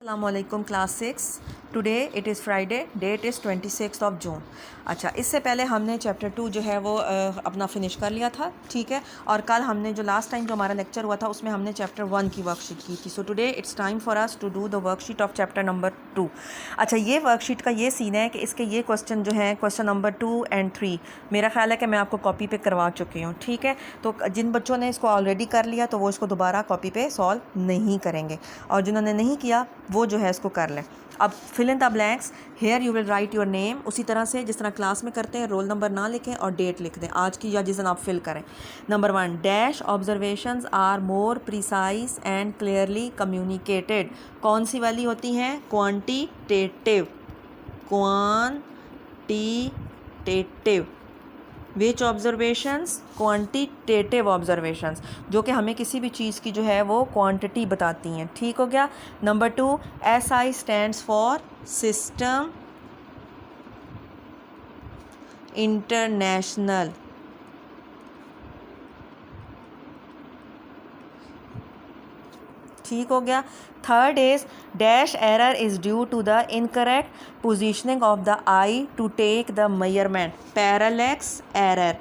अस्सलामुअलैकुम class 6। Today it is Friday, that is 26 of June. अच्छा, इससे पहले हमने चैप्टर 2 जो है वो अपना फ़िनिश कर लिया था, ठीक है। और कल हमने जो लास्ट टाइम जो हमारा लेक्चर हुआ था उसमें हमने चैप्टर 1 की वर्कशीट की थी। So today it's time for us to do the worksheet of chapter number 2। अच्छा, ये वर्कशीट का ये सीन है कि इसके ये क्वेश्चन जो हैं, क्वेश्चन नंबर 2 एंड 3, मेरा ख्याल है कि मैं आपको कॉपी पे करवा चुकी हूँ, ठीक है। तो जिन बच्चों ने इसको ऑलरेडी कर लिया तो वो इसको दोबारा कॉपी पे सॉल्व नहीं करेंगे, और जिन्होंने नहीं किया वो जो है इसको कर लें। अब fill in the blanks, here you will write your name, उसी तरह से जिस तरह क्लास में करते हैं, रोल नंबर ना लिखें और डेट लिख दें आज की या जिस दिन आप फिल करें। Number 1, dash observations are more precise and clearly communicated. कौन सी वाली होती हैं? Quantitative, quantitative. Which observations? Quantitative observations, जो कि हमें किसी भी चीज़ की जो है वो क्वांटिटी बताती हैं, ठीक हो गया। Number 2, SI stands for system international, ठीक हो गया। Third is dash error is due to the incorrect positioning of the eye to take the measurement. Parallax error,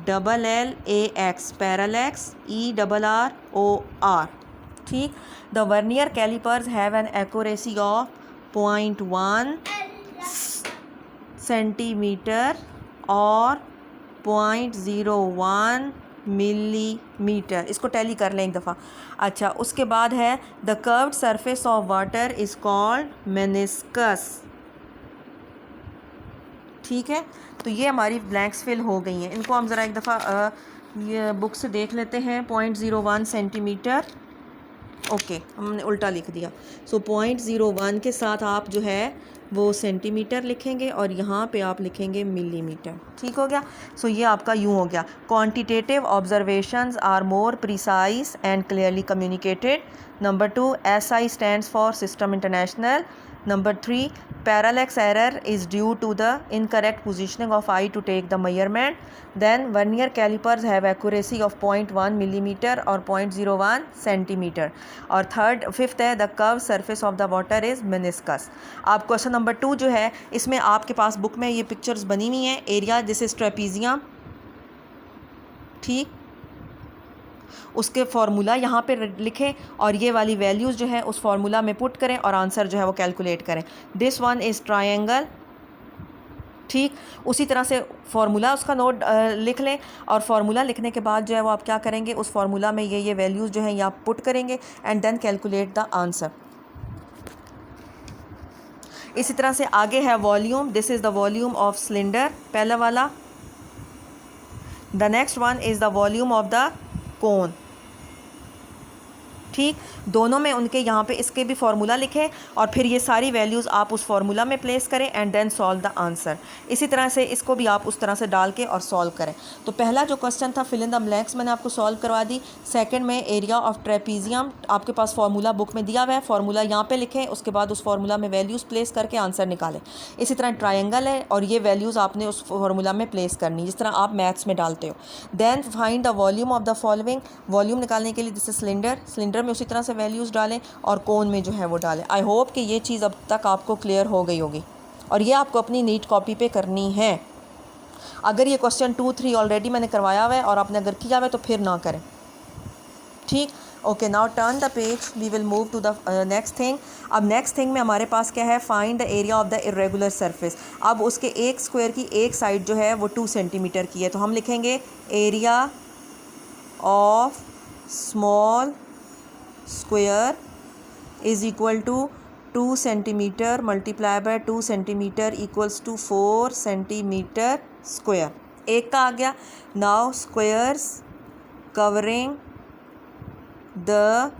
PARALLAX, parallax, ERROR, ठीक। The vernier callipers have an accuracy of 0.1 centimetre और 0.01 millimetre. इसको tally कर लें एक दफ़ा। अच्छा, उसके बाद है the curved surface of water is called meniscus, ठीक है। तो ये हमारी ब्लैंक्स फिल हो गई हैं। इनको हम ज़रा एक दफ़ा ये बुक से देख लेते हैं। 0.01 सेंटीमीटर, ओके, हमने उल्टा लिख दिया। सो 0.01 के साथ आप जो है वो सेंटीमीटर लिखेंगे और यहाँ पे आप लिखेंगे मिलीमीटर, ठीक हो गया। सो ये आपका यूँ हो गया, quantitative observations are more precise and clearly communicated. Number 2, SI stands for system international. Number 3, parallax error is due to the incorrect positioning of eye to take the measurement. Then vernier calipers have accuracy of 0.1 millimeter or 0.01 centimeter. और fifth है the curved surface of the water is meniscus. आप question number 2 जो है इसमें आपके पास book में ये pictures बनी हुई हैं। एरिया जैसे ट्रेपीजियम, ठीक, उसके फार्मूला यहाँ पे लिखें और ये वाली वैल्यूज़ जो है उस फार्मूला में पुट करें और आंसर जो है वो कैलकुलेट करें। दिस वन इज़ ट्रायंगल, ठीक। उसी तरह से फार्मूला उसका नोट लिख लें और फार्मूला लिखने के बाद जो है वो आप क्या करेंगे, उस फार्मूला में ये वैल्यूज़ जो हैं ये आप पुट करेंगे and then calculate the answer. इसी तरह से आगे है volume, this is the volume of cylinder, पहला वाला। The next one is the volume of the cone, ठीक। दोनों में उनके यहाँ पे इसके भी फार्मूला लिखें और फिर ये सारी वैल्यूज़ आप उस फार्मूला में प्लेस करें and then solve the answer. इसी तरह से इसको भी आप उस तरह से डाल के और सॉल्व करें। तो पहला जो क्वेश्चन था फिल इन द ब्लैंक्स मैंने आपको सॉल्व करवा दी। सेकंड में एरिया ऑफ ट्रेपीजियम, आपके पास फार्मूला बुक में दिया हुआ है, फार्मूला यहाँ पे लिखें, उसके बाद उस फार्मूला में वैल्यूज़ प्लेस करके आंसर निकालें। इसी तरह ट्रायंगल है और ये वैल्यूज़ आपने उस फार्मूला में प्लेस करनी जिस तरह आप मैथ्स में डालते हो। Then find the volume of the following, volume निकालने के लिए जैसे सिलेंडर, सिलेंडर में उसी तरह से वैल्यूज़ डालें और कोन में जो है वो डालें। आई होप कि ये चीज़ अब तक आपको क्लियर हो गई होगी और ये आपको अपनी नीट कॉपी पे करनी है। अगर ये क्वेश्चन 2, 3 ऑलरेडी मैंने करवाया हुआ है और आपने अगर किया हुआ है तो फिर ना करें, ठीक। Okay, now turn the page, we will move to the next thing. अब नेक्स्ट थिंग में हमारे पास क्या है, find the area of the irregular surface. अब उसके एक स्क्वायर की एक साइड जो है वो 2 सेंटीमीटर की है, तो हम लिखेंगे area of small square is equal to 2 centimetre multiply by 2 centimetre equals to 4 centimetre square. एक का आ गया। Now squares covering the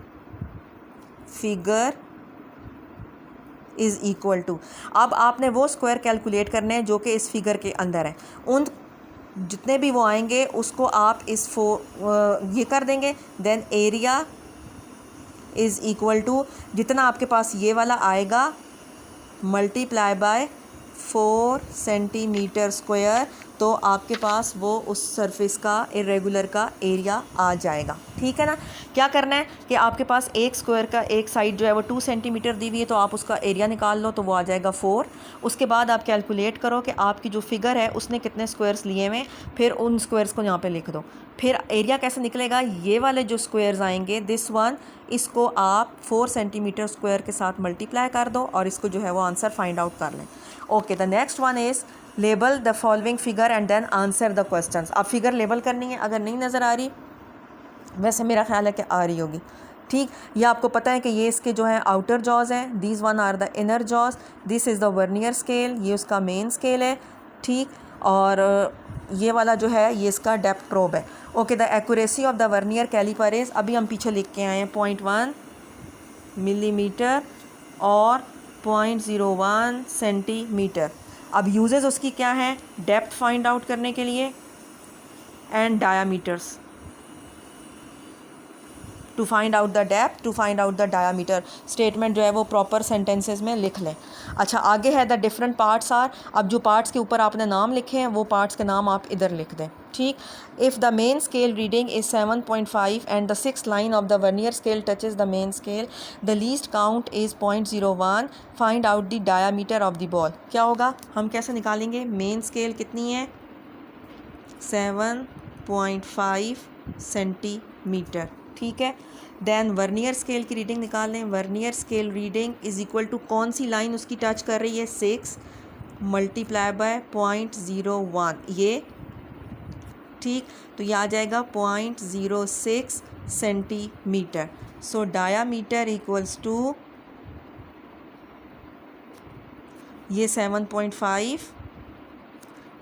figure is equal to, अब आपने वो स्क्वायर कैलकुलेट करने हैं जो कि इस फिगर के अंदर है। उन जितने भी वो आएंगे उसको आप ये कर देंगे। Then area is equal to जितना आपके पास ये वाला आएगा मल्टीप्लाई बाय 4 सेंटीमीटर स्क्वायर, तो आपके पास वो उस सरफेस का इरेगुलर का एरिया आ जाएगा। ठीक है ना। क्या करना है कि आपके पास एक स्क्वायर का एक साइड जो है वो 2 सेंटीमीटर दी हुई है, तो आप उसका एरिया निकाल लो, तो वो आ जाएगा 4। उसके बाद आप कैलकुलेट करो कि आपकी जो फिगर है उसने कितने स्क्वायर्स लिए हुए, फिर उन स्क्वायर्स को यहाँ पे लिख दो। फिर एरिया कैसे निकलेगा, ये वाले जो स्क्वायर्स आएंगे दिस वन, इसको आप 4 सेंटीमीटर स्क्वायर के साथ मल्टीप्लाई कर दो और इसको जो है वो आंसर फाइंड आउट कर लें। Okay, the next one is label the following figure and then answer the questions. आप फिगर लेबल करनी है, अगर नहीं नज़र आ रही, वैसे मेरा ख्याल है कि आ रही होगी। ठीक, ये आपको पता है कि ये इसके जो है आउटर जॉज हैं, these one are the inner jaws, this is the vernier scale, ये उसका मेन स्केल है। ठीक, और ये वाला जो है ये इसका डेप्थ प्रोब है। Okay, the accuracy of the vernier calliper is, अभी हम पीछे लिख के आए हैं 0.1 मिलीमीटर और 0.01 सेंटीमीटर। अब यूजेस उसकी क्या है, डेप्थ फाइंड आउट करने के लिए and diameters, to find out the depth, to find out the diameter. Statement जो है वो प्रॉपर सेंटेंसेस में लिख लें। अच्छा, आगे है द डिफरेंट पार्ट्स आर, अब जो पार्ट्स के ऊपर आपने नाम लिखे हैं वो पार्ट्स के नाम आप इधर लिख दें। ठीक, if the main scale reading is 7.5 and the 6th line of the vernier scale touches the main scale, the least count is 0.01, find out the diameter of the ball. क्या होगा, हम कैसे निकालेंगे, मेन स्केल कितनी है 7.5 centimetre. ठीक है, then vernier scale की रीडिंग निकाल लें। Vernier scale reading is equal to कौन सी लाइन उसकी टच कर रही है, 6 मल्टीप्लाई बाय 0.01 ये। ठीक, तो ये आ जाएगा 0.06 centimetre. So diameter equals to ये 7.5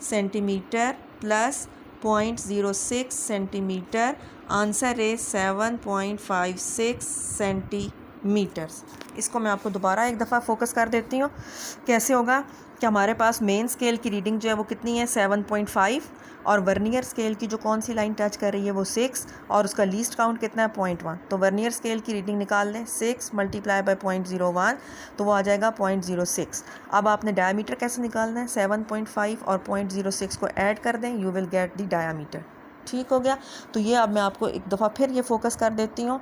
सेंटीमीटर प्लस 0.06 सेंटीमीटर, आंसर है 7.56 सेंटीमीटर्स। इसको मैं आपको दोबारा एक दफ़ा फोकस कर देती हूँ। कैसे होगा कि हमारे पास मेन स्केल की रीडिंग जो है वो कितनी है 7.5, और वर्नियर स्केल की जो कौन सी लाइन टच कर रही है वो 6, और उसका लीस्ट काउंट कितना है 0.1। तो वर्नियर स्केल की रीडिंग निकाल लें, 6 मल्टीप्लाई बाय 0.01, तो वो आ जाएगा 0.06। अब आपने डायमीटर कैसे निकालना है, 7.5 और 0.06 को ऐड कर दें, you will get the diameter. ठीक हो गया। तो ये अब मैं आपको एक दफ़ा फिर ये फोकस कर देती हूँ।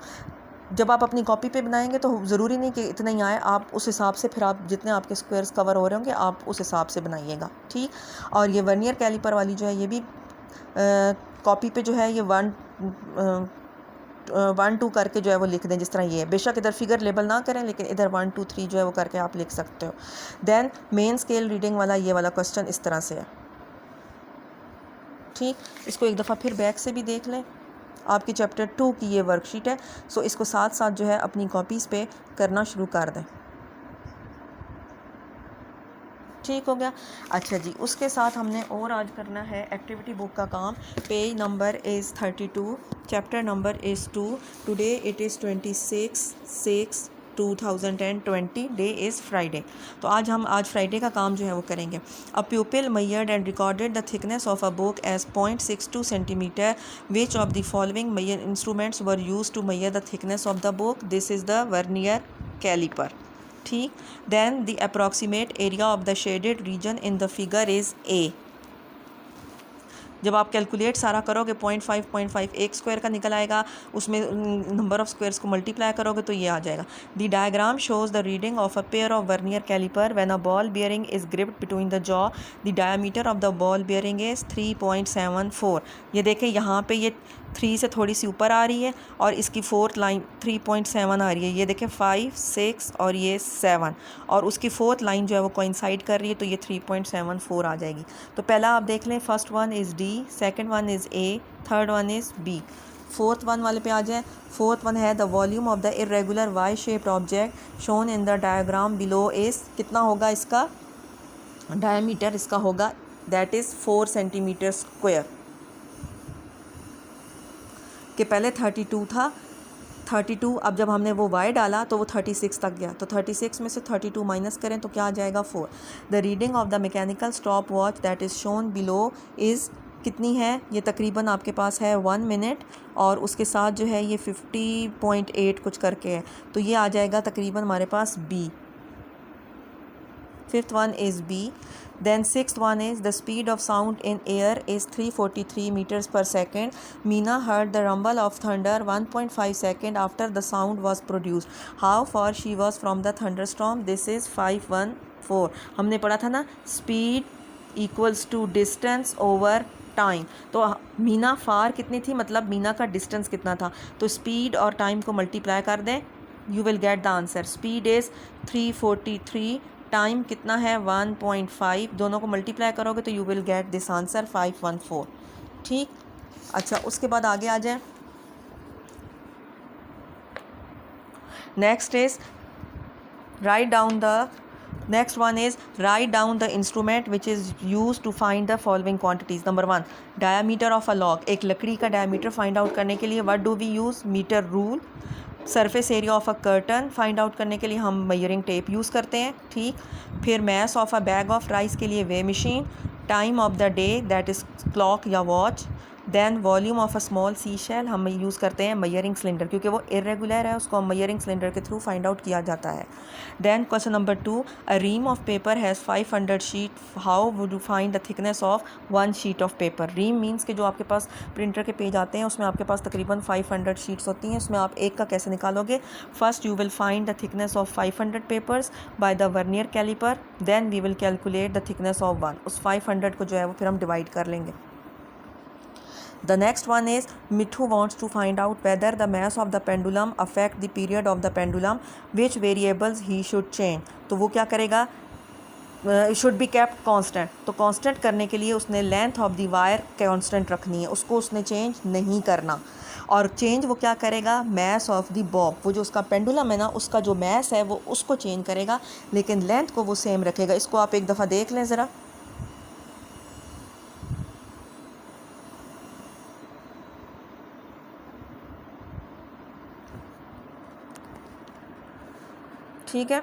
जब आप अपनी कॉपी पे बनाएंगे तो ज़रूरी नहीं कि इतना ही आए, आप उस हिसाब से फिर आप जितने आपके स्क्वायर्स कवर हो रहे होंगे आप उस हिसाब से बनाइएगा। ठीक, और ये वर्नियर कैलिपर वाली जो है ये भी कॉपी पे जो है ये 1 2 करके जो है वो लिख दें, जिस तरह ये है। बेशक इधर फिगर लेबल ना करें, लेकिन इधर 1 2 3 जो है वो करके आप लिख सकते हो। देन मेन स्केल रीडिंग वाला ये वाला क्वेश्चन इस तरह से है। ठीक, इसको एक दफ़ा फिर बैक से भी देख लें, आपकी चैप्टर 2 की ये वर्कशीट है। सो इसको साथ साथ जो है अपनी कॉपीज़ पे करना शुरू कर दें। ठीक हो गया। अच्छा जी, उसके साथ हमने और आज करना है एक्टिविटी बुक का काम। Page number is 32, chapter number is 2। Today it is 26/6/2020, day is Friday. तो आज फ्राइडे का काम जो है वो करेंगे। A pupil measured and recorded the thickness of a book as 0.62 centimetre. Which of the following measure instruments were use to measure the thickness of the book. This is the vernier calliper. ठीक, then the approximate area of the shaded reason in the figure is a. जब आप calculate सारा करोगे 0.5 एक square का निकल आएगा, उसमें नंबर ऑफ स्क्वायर्स को मल्टीप्लाई करोगे तो ये आ जाएगा। The diagram shows the reading of a pair of vernier calliper when a ball bearing is gripped between the jaw. The diameter of the ball bearing is 3.74। ये देखें यहाँ पे ये 3 से थोड़ी सी ऊपर आ रही है और इसकी 4th लाइन 3.7 आ रही है। ये देखें 5 6 और ये 7, और उसकी 4th लाइन जो है वो कोइंसाइड कर रही है, तो ये 3.74 आ जाएगी। तो पहला आप देख लें, first one is D, second one is A, third one is B. 4th one वाले पे आ जाए। 4th वन है the volume of the irregular Y shaped object shown in the diagram below is, कितना होगा इसका डायमीटर, इसका होगा दैट इज़ 4 सेंटीमीटर स्क्वायर। कि पहले 32 था, 32, अब जब हमने वो y डाला तो वो 36 तक गया, तो 36 में से 32 माइनस करें तो क्या आ जाएगा 4। The reading of the mechanical stop watch that is shown below is, कितनी है ये, तकरीबन आपके पास है 1 मिनट, और उसके साथ जो है ये 50.8 कुछ करके है, तो ये आ जाएगा तकरीबन हमारे पास B। Fifth one is B. Then sixth one is the speed of sound in air is 343 meters per second. Meena heard the rumble of thunder 1.5 second after the sound was produced. How far she was from the thunderstorm? This is 514. हमने पढ़ा था ना, speed equals to distance over time. तो मीना फार कितनी थी, मतलब मीना का distance कितना था. तो स्पीड और टाइम को मल्टीप्लाई कर दें, you will get the answer. Speed is 343, time कितना है 1.5, दोनों को मल्टीप्लाई करोगे तो you will get this answer 514. ठीक. अच्छा, उसके बाद आगे आ जाए. Next is write down the Next one is write down the instrument which is used to find the following quantities. Number 1, diameter of a log. एक लकड़ी का diameter find out करने के लिए what do we use? Meter rule. Surface area of a curtain find out करने के लिए हम measuring tape use करते हैं. ठीक. फिर mass of a bag of rice के लिए weigh machine. Time of the day that is clock या watch. Then volume of a small sea shell हम यूज़ करते हैं मयरिंग सिलेंडर, क्योंकि वो इरेगुलर है, उसको हम मयरिंग सिलेंडर के थ्रू फाइंड आउट किया जाता है. Then question number 2, a ream of paper has 500 sheet, how would you find the thickness of 1 sheet of paper. Ream means कि जो आपके पास प्रिंटर के पेज आते हैं उसमें आपके पास तकरीबन 500 शीट्स होती हैं, उसमें आप एक का कैसे निकालोगे. First you will find the thickness of 500 papers by the vernier calliper, then we will calculate the thickness of 1. उस 500 को जो है वो फिर हम डिवाइड कर लेंगे. The next one is Mithu wants to find out whether the mass of the pendulum affect the period of the pendulum. Which variables he should change. तो वो क्या करेगा, should be kept constant. तो constant करने के लिए उसने length of the wire constant रखनी है, उसको उसने change नहीं करना. और चेंज वो क्या करेगा, मैस ऑफ द बॉब, वो जो उसका पेंडुलम है ना उसका जो मैस है वो उसको चेंज करेगा, लेकिन लेंथ को वो सेम रखेगा. इसको आप एक दफ़ा देख लें ज़रा. ठीक है.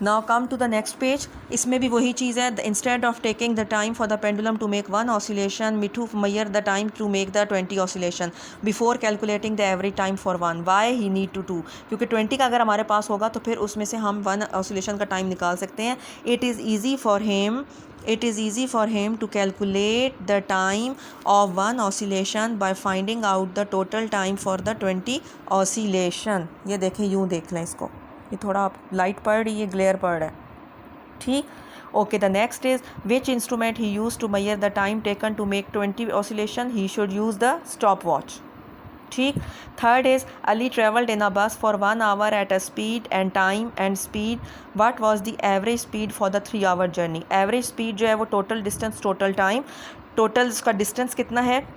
Now come to the next page. इसमें भी वही चीज़ है. Instead of taking the time for the pendulum to make 1 oscillation, Mithu measure the time to make the 20 oscillation before calculating the average time for 1. Why he need to 2, क्योंकि 20 का अगर हमारे पास होगा तो फिर उसमें से हम 1 ऑसिलेशन का टाइम निकाल सकते हैं. It is easy for him to calculate the time of 1 oscillation by finding out the total time for the 20 oscillation. ये देखें, यूँ देख लें इसको, ये थोड़ा आप लाइट पड़ रही है, ग्लेयर पड़ रहा है. ठीक. Okay, the next is which instrument he use to measure the time taken to make 20 oscillation. He should use the stop watch. ठीक. Third is Ali travelled in a bus for 1 hour at a speed and time and speed. What was the average speed for the 3 hour journey. Average speed जो है वो total distance, total time, total उसका distance कितना है,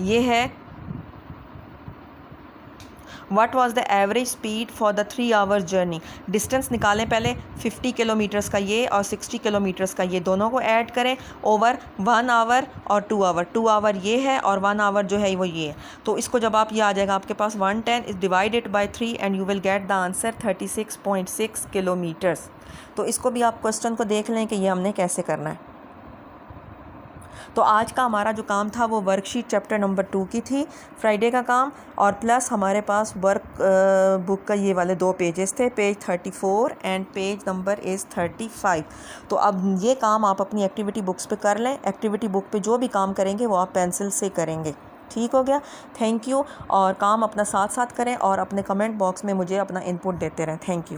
ये है. What was the average speed for the 3 hours journey. Distance निकालें पहले, 50 किलोमीटर्स का ये और 60 किलोमीटर्स का ये, दोनों को ऐड करें ओवर 1 आवर और 2 आवर. 2 आवर ये है और 1 आवर जो है वो ये है. तो इसको जब आप, ये आ जाएगा आपके पास 110 is divided by 3 and you will get the answer 36.6 kilometres. तो इसको भी आप क्वेश्चन को देख लें कि ये हमने कैसे करना है. तो आज का हमारा जो काम था वो वर्कशीट चैप्टर नंबर 2 की थी, फ्राइडे का काम, और प्लस हमारे पास वर्क बुक का ये वाले 2 पेजेस थे, page 34 and page number is 35. तो अब ये काम आप अपनी एक्टिविटी बुक्स पे कर लें. एक्टिविटी बुक पे जो भी काम करेंगे वो आप पेंसिल से करेंगे. ठीक हो गया. Thank you. और काम अपना साथ साथ करें और अपने कमेंट बॉक्स में मुझे अपना इनपुट देते रहें. Thank you.